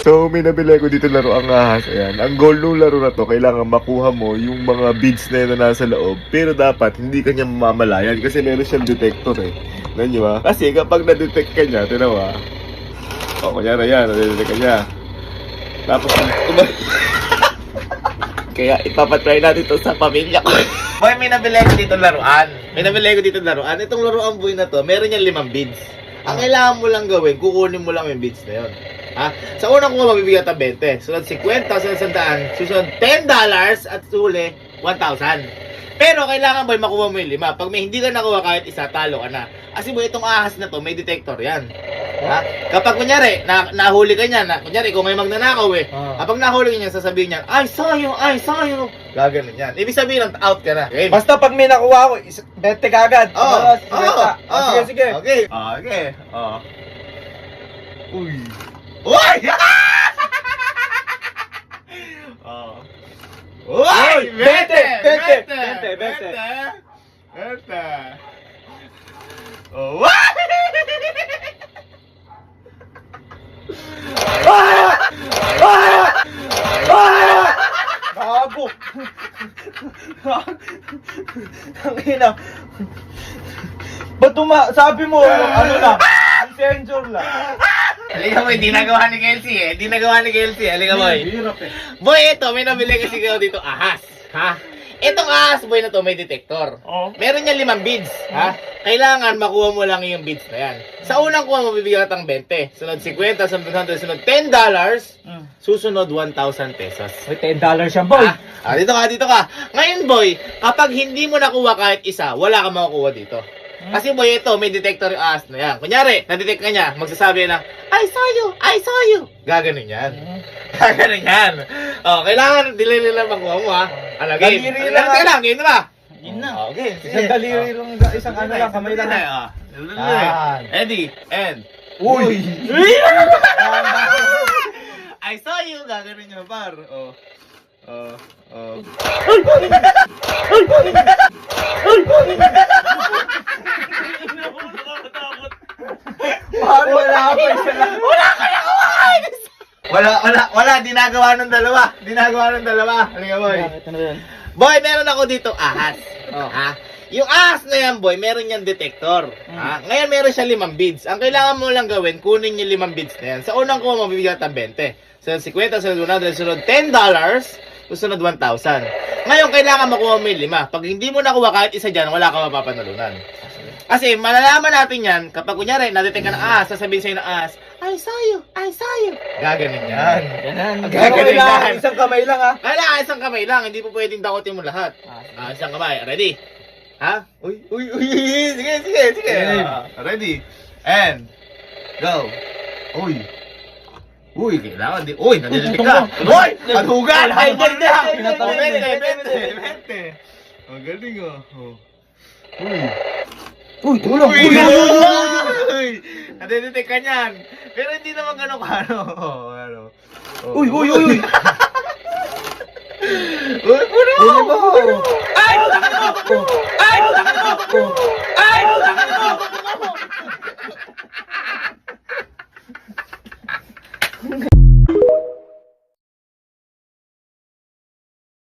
So, may nabili ko dito laro ang ahas. Ayan. Ang goal ng laro na to, kailangan makuha mo yung mga beads na yun na nasa loob. Pero dapat, hindi kanya mamamalayan kasi meron siyang detector eh. Nanyo ba? Kasi kapag na-detect ka niya, tinawa. O, kunyari yan, na-detect ka niya. Tapos, kaya ipapatry natin to sa pamilya ko. Boy, may nabili ko dito laruan. Itong laruan boy na to, meron niyang 5 beads. Ang kailangan mo lang gawin, kukunin mo lang yung beads na yun. Ha? Sa unang kuha, mabibigyan ng 20. Sunod 50, sunod 100, susunod $10 at huli 1,000. Pero kailangan boy, makuha mo yung 5. Pag may hindi ka nakuha kahit isa, talo ka na. Kasi boy, itong ahas na to, may detector yan. Ha? Kapag kunyari, nahuli ka niya, kunyari, kung may magnanakaw eh, kapag nahuli ka niya, sasabihin niya, I saw you. Gaganon yan. Ibig sabihin, out ka na. Okay. Basta pag may nakuha ko, 20 kagad. Sige. Okay. Uy. Uy! Uy! 20! Oh, Bago! Ang ina. Ba't sabi mo, ano lang? Messenger lang. Halika boy, di nagawa ni Kelsey eh. Halika boy. Hirap eh. Boy, ito, may nabili kasi ko dito ahas. Ha? Itong ahas boy na to, may detector. Meron niya 5 beads. Ha? Kailangan makuha mo lang yung beads na yan. Sa unang kuha, mabibigyan ka ng 20. Sunod 50, sunod 100, sunod $10. Susunod 1,000 pesos. May $10 siya, boy. Dito ka. Ngayon boy, kapag hindi mo nakuha kahit isa, wala kang makukuha dito. Kasi boy, ito, may detector yung ahas na yan. Kunyari, na-detect ka niya, magsasabi ng, I saw you. Gaganon yan. Oh, kailangan, delay lang makuha mo ha. Ano, game? Daliri lang. Game na ba? Yun na. Okay, Isang daliri lang, isang ano lang, kamay lang. Ready, and... Uy! I saw you. Gaganon niya, par. Wala pa isa lang. Wala, dinagawa ng dalawa. Halika boy. Boy, meron ako dito ahas. Ha? Yung ahas na yan boy, meron niyang detector. Ha? Ngayon meron siya 5 beads. Ang kailangan mo lang gawin, kunin yung 5 beads na yan. Sa unang ko, mabibigyan ka ng 20. Sunod 50, sunod 100, sunod $10, susunod 1,000. Ngayon, kailangan makuha mo yung 5. Pag hindi mo nakuha kahit isa dyan, wala ka mapapanalunan. Kasi malalaman natin yan, kapag kunyari, nadetect ka ng ahas, sasabihin sa'yo ng ahas, I saw you. Gaganin yan. Gaganin yan. Isang kamay lang, ha? Kailangan isang kamay lang, hindi po pwedeng dakotin mo lahat. Isang kamay, ready? Ha? Uy. Sige. Ready? And, go. Uy, kailangan di. Uy, nadidetect ka. Uy, maghugan. Ay, hindi. 20. Ang galing Uy, tulong. Uy! Nadidetect ka niyan. Pero hindi naman gano'n ka, Uy. Uy, puno mo!